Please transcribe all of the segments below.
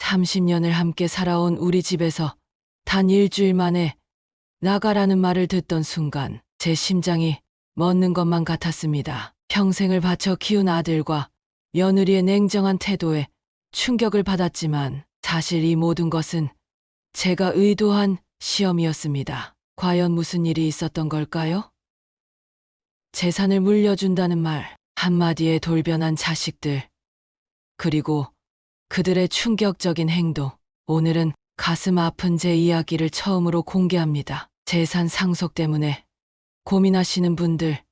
30년을 함께 살아온 우리 집에서 단 일주일 만에 나가라는 말을 듣던 순간 제 심장이 멎는 것만 같았습니다. 평생을 바쳐 키운 아들과 며느리의 냉정한 태도에 충격을 받았지만 사실 이 모든 것은 제가 의도한 시험이었습니다. 과연 무슨 일이 있었던 걸까요? 재산을 물려준다는 말 한마디에 돌변한 자식들, 그리고 그들의 충격적인 행동. 오늘은 가슴 아픈 제 이야기를 처음으로 공개합니다. 재산 상속 때문에 고민하시는 분들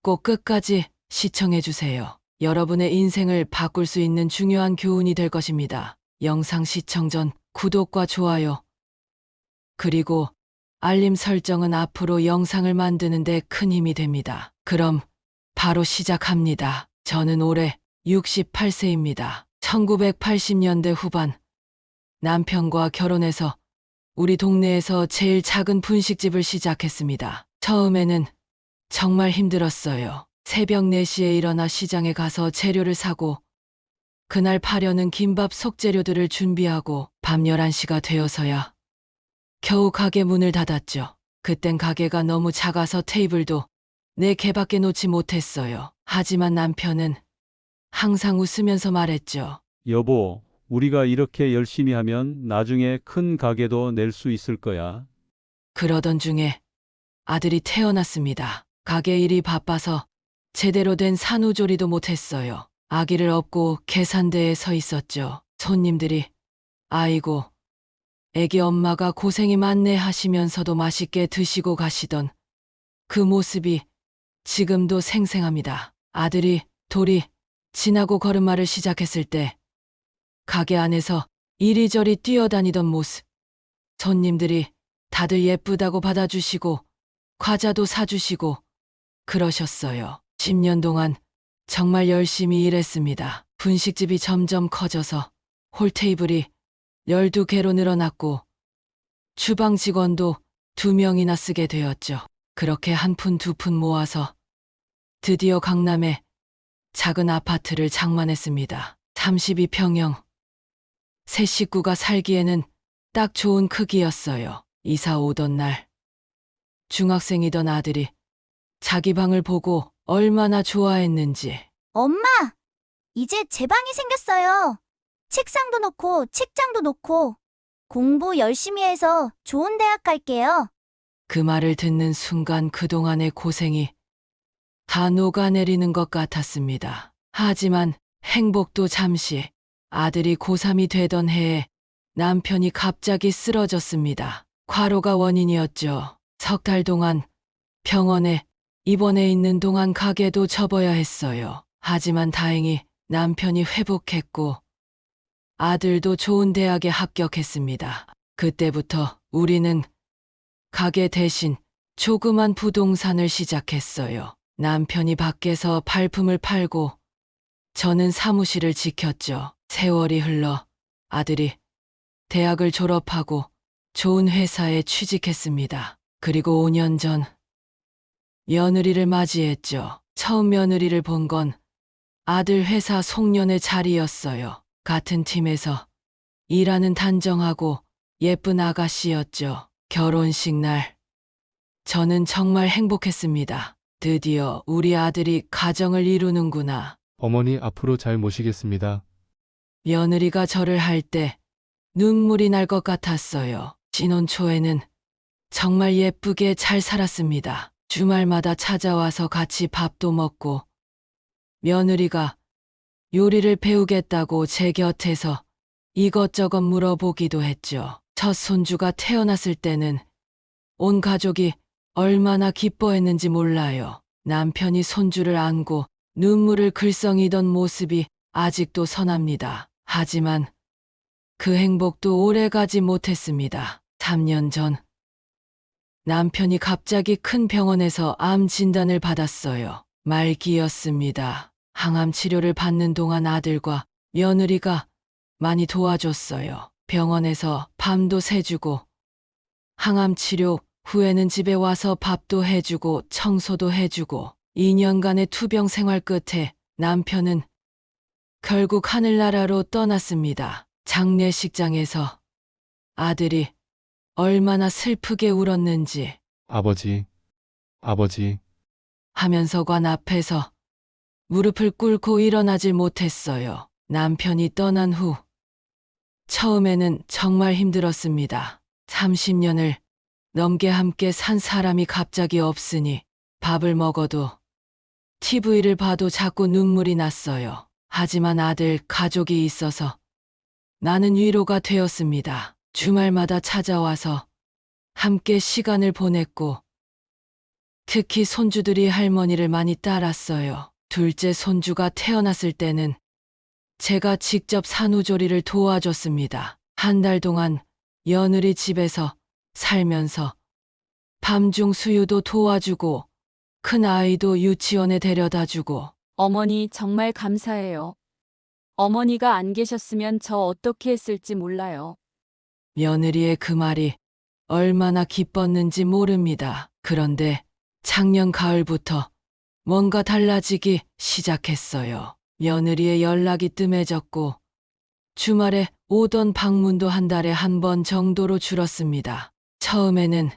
꼭 끝까지 시청해주세요. 여러분의 인생을 바꿀 수 있는 중요한 교훈이 될 것입니다. 영상 시청 전 구독과 좋아요, 그리고 알림 설정은 앞으로 영상을 만드는 데 큰 힘이 됩니다. 그럼 바로 시작합니다. 저는 올해 68세입니다. 1980년대 후반 남편과 결혼해서 우리 동네에서 제일 작은 분식집을 시작했습니다. 처음에는 정말 힘들었어요. 새벽 4시에 일어나 시장에 가서 재료를 사고 그날 파려는 김밥 속재료들을 준비하고 밤 11시가 되어서야 겨우 가게 문을 닫았죠. 그땐 가게가 너무 작아서 테이블도 4개밖에 놓지 못했어요. 하지만 남편은 항상 웃으면서 말했죠. 여보, 우리가 이렇게 열심히 하면 나중에 큰 가게도 낼 수 있을 거야. 그러던 중에 아들이 태어났습니다. 가게 일이 바빠서 제대로 된 산후조리도 못했어요. 아기를 업고 계산대에 서 있었죠. 손님들이 아이고, 애기 엄마가 고생이 많네 하시면서도 맛있게 드시고 가시던 그 모습이 지금도 생생합니다. 아들이 돌이 지나고 걸음마를 시작했을 때 가게 안에서 이리저리 뛰어다니던 모습, 손님들이 다들 예쁘다고 받아주시고 과자도 사주시고 그러셨어요. 10년 동안 정말 열심히 일했습니다. 분식집이 점점 커져서 홀테이블이 12개로 늘어났고 주방 직원도 2명이나 쓰게 되었죠. 그렇게 한 푼 두 푼 모아서 드디어 강남에 작은 아파트를 장만했습니다. 32평형. 세 식구가 살기에는 딱 좋은 크기였어요. 이사 오던 날 중학생이던 아들이 자기 방을 보고 얼마나 좋아했는지. 엄마, 이제 제 방이 생겼어요. 책상도 놓고 책장도 놓고 공부 열심히 해서 좋은 대학 갈게요. 그 말을 듣는 순간 그동안의 고생이 다 녹아내리는 것 같았습니다. 하지만 행복도 잠시. 아들이 고3이 되던 해에 남편이 갑자기 쓰러졌습니다. 과로가 원인이었죠. 3달 동안 병원에 입원해 있는 동안 가게도 접어야 했어요. 하지만 다행히 남편이 회복했고 아들도 좋은 대학에 합격했습니다. 그때부터 우리는 가게 대신 조그만 부동산을 시작했어요. 남편이 밖에서 발품을 팔고 저는 사무실을 지켰죠. 세월이 흘러 아들이 대학을 졸업하고 좋은 회사에 취직했습니다. 그리고 5년 전 며느리를 맞이했죠. 처음 며느리를 본 건 아들 회사 송년회 자리였어요. 같은 팀에서 일하는 단정하고 예쁜 아가씨였죠. 결혼식 날 저는 정말 행복했습니다. 드디어 우리 아들이 가정을 이루는구나. 어머니 앞으로 잘 모시겠습니다. 며느리가 절을 할 때 눈물이 날 것 같았어요. 신혼 초에는 정말 예쁘게 잘 살았습니다. 주말마다 찾아와서 같이 밥도 먹고 며느리가 요리를 배우겠다고 제 곁에서 이것저것 물어보기도 했죠. 첫 손주가 태어났을 때는 온 가족이 얼마나 기뻐했는지 몰라요. 남편이 손주를 안고 눈물을 글썽이던 모습이 아직도 선합니다. 하지만 그 행복도 오래가지 못했습니다. 3년 전 남편이 갑자기 큰 병원에서 암 진단을 받았어요. 말기였습니다. 항암 치료를 받는 동안 아들과 며느리가 많이 도와줬어요. 병원에서 밤도 새주고 항암 치료 후에는 집에 와서 밥도 해주고 청소도 해주고 2년간의 투병 생활 끝에 남편은 결국 하늘나라로 떠났습니다. 장례식장에서 아들이 얼마나 슬프게 울었는지 아버지, 아버지, 하면서 관 앞에서 무릎을 꿇고 일어나질 못했어요. 남편이 떠난 후 처음에는 정말 힘들었습니다. 30년을 넘게 함께 산 사람이 갑자기 없으니 밥을 먹어도 TV를 봐도 자꾸 눈물이 났어요. 하지만 아들 가족이 있어서 나는 위로가 되었습니다. 주말마다 찾아와서 함께 시간을 보냈고 특히 손주들이 할머니를 많이 따랐어요. 둘째 손주가 태어났을 때는 제가 직접 산후조리를 도와줬습니다. 한 달 동안 며느리 집에서 살면서 밤중 수유도 도와주고 큰 아이도 유치원에 데려다주고 어머니 정말 감사해요. 어머니가 안 계셨으면 저 어떻게 했을지 몰라요. 며느리의 그 말이 얼마나 기뻤는지 모릅니다. 그런데 작년 가을부터 뭔가 달라지기 시작했어요. 며느리의 연락이 뜸해졌고 주말에 오던 방문도 한 달에 한 번 정도로 줄었습니다. 처음에는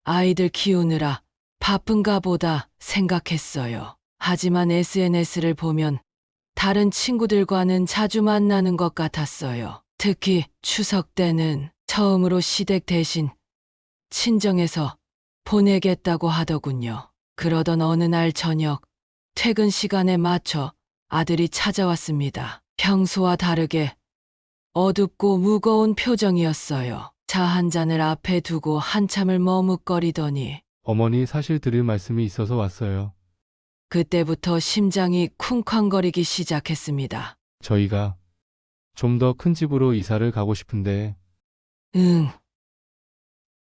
아이들 키우느라 바쁜가 보다 생각했어요. 하지만 SNS를 보면 다른 친구들과는 자주 만나는 것 같았어요. 특히 추석 때는 처음으로 시댁 대신 친정에서 보내겠다고 하더군요. 그러던 어느 날 저녁 퇴근 시간에 맞춰 아들이 찾아왔습니다. 평소와 다르게 어둡고 무거운 표정이었어요. 차 한 잔을 앞에 두고 한참을 머뭇거리더니 어머니 사실 드릴 말씀이 있어서 왔어요. 그때부터 심장이 쿵쾅거리기 시작했습니다. 저희가 좀 더 큰 집으로 이사를 가고 싶은데 응.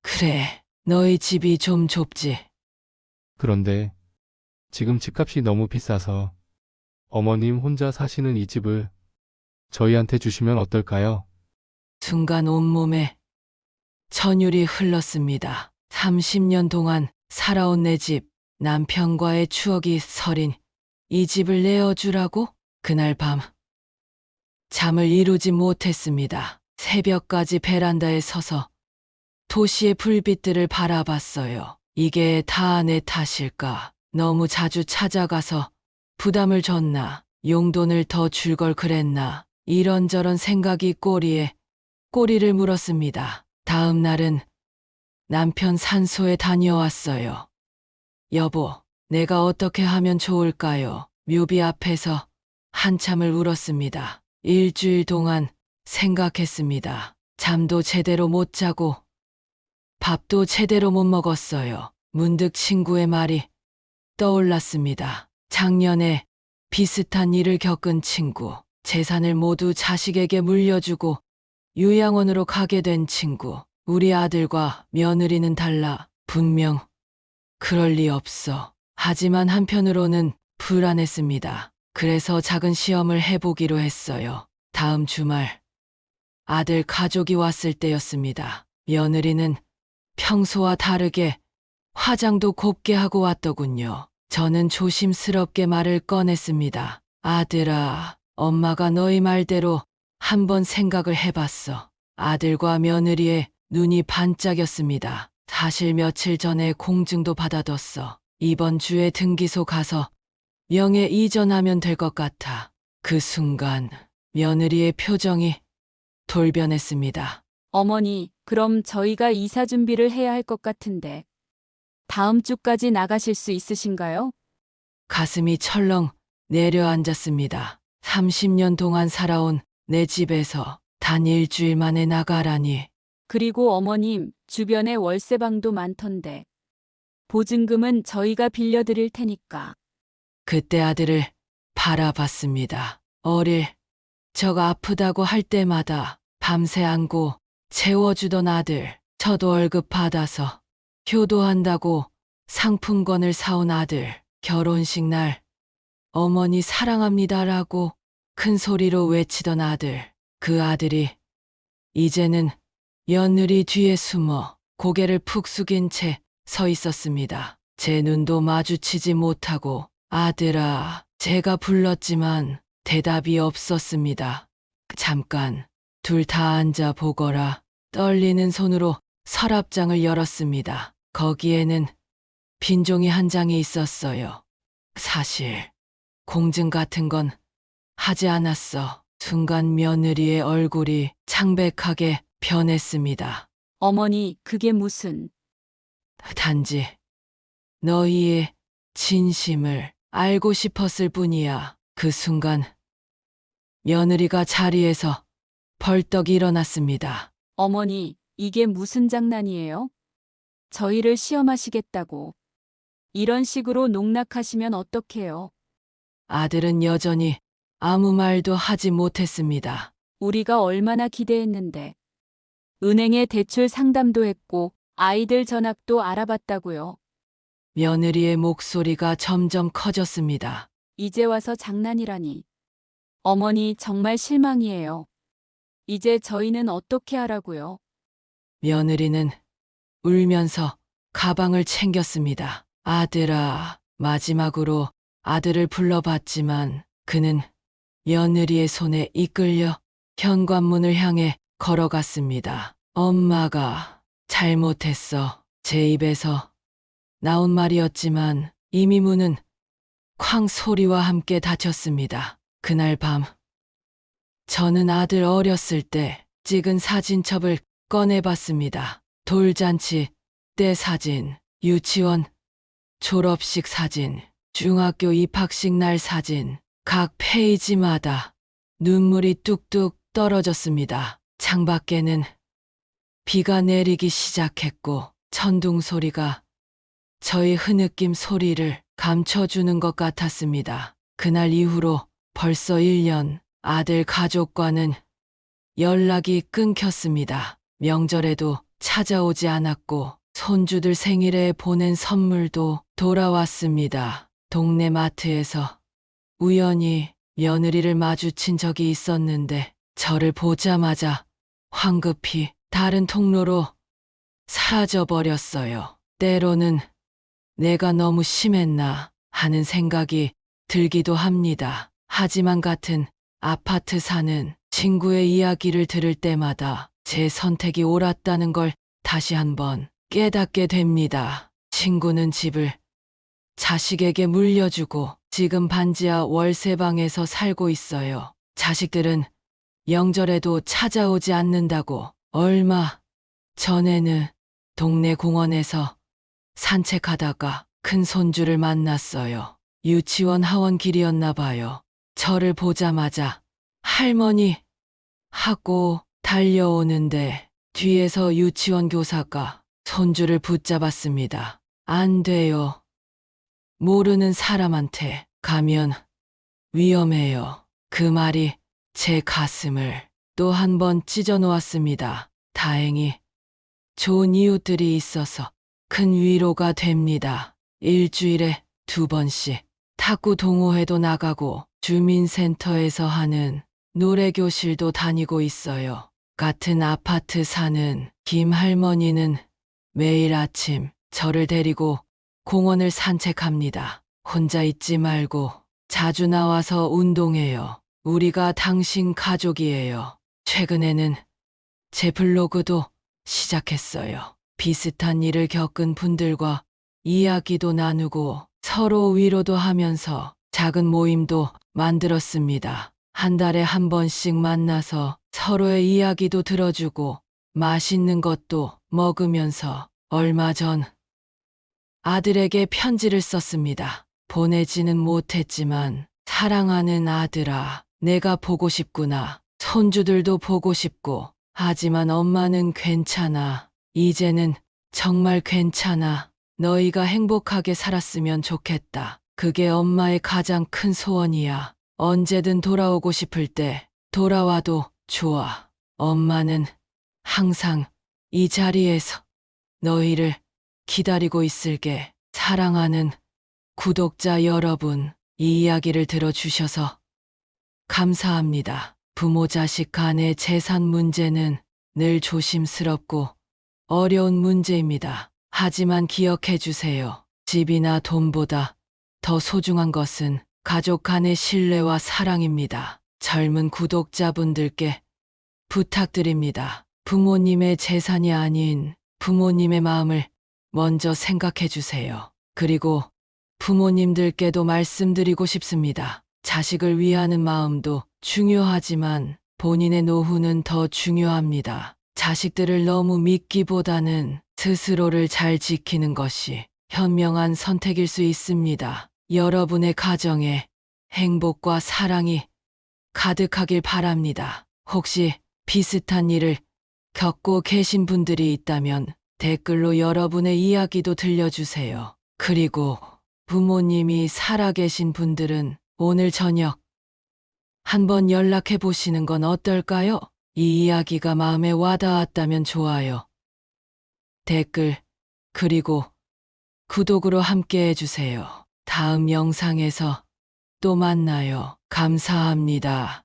그래, 너희 집이 좀 좁지. 그런데 지금 집값이 너무 비싸서 어머님 혼자 사시는 이 집을 저희한테 주시면 어떨까요? 순간 온몸에 전율이 흘렀습니다. 30년 동안 살아온 내 집, 남편과의 추억이 서린 이 집을 내어주라고? 그날 밤 잠을 이루지 못했습니다. 새벽까지 베란다에 서서 도시의 불빛들을 바라봤어요. 이게 다 내 탓일까? 너무 자주 찾아가서 부담을 줬나? 용돈을 더 줄 걸 그랬나? 이런저런 생각이 꼬리에 꼬리를 물었습니다. 다음 날은 남편 산소에 다녀왔어요. 여보, 내가 어떻게 하면 좋을까요? 묘비 앞에서 한참을 울었습니다. 일주일 동안 생각했습니다. 잠도 제대로 못 자고 밥도 제대로 못 먹었어요. 문득 친구의 말이 떠올랐습니다. 작년에 비슷한 일을 겪은 친구, 재산을 모두 자식에게 물려주고 요양원으로 가게 된 친구. 우리 아들과 며느리는 달라. 분명 그럴 리 없어. 하지만 한편으로는 불안했습니다. 그래서 작은 시험을 해보기로 했어요. 다음 주말 아들 가족이 왔을 때였습니다. 며느리는 평소와 다르게 화장도 곱게 하고 왔더군요. 저는 조심스럽게 말을 꺼냈습니다. 아들아, 엄마가 너희 말대로 한번 생각을 해봤어. 아들과 며느리의 눈이 반짝였습니다. 사실 며칠 전에 공증도 받아뒀어. 이번 주에 등기소 가서 명예 이전하면 될 것 같아. 그 순간 며느리의 표정이 돌변했습니다. 어머니, 그럼 저희가 이사 준비를 해야 할 것 같은데 다음 주까지 나가실 수 있으신가요? 가슴이 철렁 내려앉았습니다. 30년 동안 살아온 내 집에서 단 일주일 만에 나가라니. 그리고 어머님, 주변에 월세방도 많던데 보증금은 저희가 빌려드릴 테니까. 그때 아들을 바라봤습니다. 어릴 적 아프다고 할 때마다 밤새 안고 재워주던 아들. 저도 월급 받아서 효도한다고 상품권을 사온 아들. 결혼식 날 어머니 사랑합니다라고 큰 소리로 외치던 아들. 그 아들이 이제는 며느리 뒤에 숨어 고개를 푹 숙인 채 서 있었습니다. 제 눈도 마주치지 못하고 아들아, 제가 불렀지만 대답이 없었습니다. 잠깐 둘 다 앉아 보거라. 떨리는 손으로 서랍장을 열었습니다. 거기에는 빈 종이 한 장이 있었어요. 사실 공증 같은 건 하지 않았어. 순간 며느리의 얼굴이 창백하게 변했습니다. 어머니, 그게 무슨... 단지 너희의 진심을 알고 싶었을 뿐이야. 그 순간 며느리가 자리에서 벌떡 일어났습니다. 어머니, 이게 무슨 장난이에요? 저희를 시험하시겠다고. 이런 식으로 농락하시면 어떡해요? 아들은 여전히 아무 말도 하지 못했습니다. 우리가 얼마나 기대했는데. 은행에 대출 상담도 했고 아이들 전학도 알아봤다고요. 며느리의 목소리가 점점 커졌습니다. 이제 와서 장난이라니. 어머니 정말 실망이에요. 이제 저희는 어떻게 하라고요? 며느리는 울면서 가방을 챙겼습니다. 아들아, 마지막으로 아들을 불러봤지만 그는 며느리의 손에 이끌려 현관문을 향해 걸어갔습니다. 엄마가 잘못했어. 제 입에서 나온 말이었지만 이미 문은 쾅 소리와 함께 닫혔습니다. 그날 밤 저는 아들 어렸을 때 찍은 사진첩을 꺼내봤습니다. 돌잔치 때 사진, 유치원 졸업식 사진, 중학교 입학식 날 사진, 각 페이지마다 눈물이 뚝뚝 떨어졌습니다. 창밖에는 비가 내리기 시작했고 천둥 소리가 저의 흐느낌 소리를 감춰주는 것 같았습니다. 그날 이후로 벌써 1년 아들 가족과는 연락이 끊겼습니다. 명절에도 찾아오지 않았고 손주들 생일에 보낸 선물도 돌아왔습니다. 동네 마트에서 우연히 며느리를 마주친 적이 있었는데 저를 보자마자 황급히 다른 통로로 사라져버렸어요. 때로는 내가 너무 심했나 하는 생각이 들기도 합니다. 하지만 같은 아파트 사는 친구의 이야기를 들을 때마다 제 선택이 옳았다는 걸 다시 한번 깨닫게 됩니다. 친구는 집을 자식에게 물려주고 지금 반지하 월세방에서 살고 있어요. 자식들은 명절에도 찾아오지 않는다고. 얼마 전에는 동네 공원에서 산책하다가 큰 손주를 만났어요. 유치원 하원 길이었나 봐요. 저를 보자마자 할머니 하고 달려오는데 뒤에서 유치원 교사가 손주를 붙잡았습니다. 안 돼요. 모르는 사람한테 가면 위험해요. 그 말이 제 가슴을 또 한 번 찢어 놓았습니다. 다행히 좋은 이웃들이 있어서 큰 위로가 됩니다. 일주일에 2번씩 탁구 동호회도 나가고 주민센터에서 하는 노래교실도 다니고 있어요. 같은 아파트 사는 김 할머니는 매일 아침 저를 데리고 공원을 산책합니다. 혼자 있지 말고 자주 나와서 운동해요. 우리가 당신 가족이에요. 최근에는 제 블로그도 시작했어요. 비슷한 일을 겪은 분들과 이야기도 나누고 서로 위로도 하면서 작은 모임도 만들었습니다. 한 달에 한 번씩 만나서 서로의 이야기도 들어주고 맛있는 것도 먹으면서 얼마 전 아들에게 편지를 썼습니다. 보내지는 못했지만 사랑하는 아들아, 내가 보고 싶구나. 손주들도 보고 싶고 하지만 엄마는 괜찮아. 이제는 정말 괜찮아. 너희가 행복하게 살았으면 좋겠다. 그게 엄마의 가장 큰 소원이야. 언제든 돌아오고 싶을 때 돌아와도 좋아. 엄마는 항상 이 자리에서 너희를 기다리고 있을게. 사랑하는 구독자 여러분, 이 이야기를 들어주셔서 감사합니다. 부모 자식 간의 재산 문제는 늘 조심스럽고 어려운 문제입니다. 하지만 기억해 주세요. 집이나 돈보다 더 소중한 것은 가족 간의 신뢰와 사랑입니다. 젊은 구독자분들께 부탁드립니다. 부모님의 재산이 아닌 부모님의 마음을 먼저 생각해 주세요. 그리고 부모님들께도 말씀드리고 싶습니다. 자식을 위하는 마음도 중요하지만 본인의 노후는 더 중요합니다. 자식들을 너무 믿기보다는 스스로를 잘 지키는 것이 현명한 선택일 수 있습니다. 여러분의 가정에 행복과 사랑이 가득하길 바랍니다. 혹시 비슷한 일을 겪고 계신 분들이 있다면 댓글로 여러분의 이야기도 들려주세요. 그리고 부모님이 살아계신 분들은 오늘 저녁 한번 연락해 보시는 건 어떨까요? 이 이야기가 마음에 와닿았다면 좋아요, 댓글, 그리고 구독으로 함께 해주세요. 다음 영상에서 또 만나요. 감사합니다.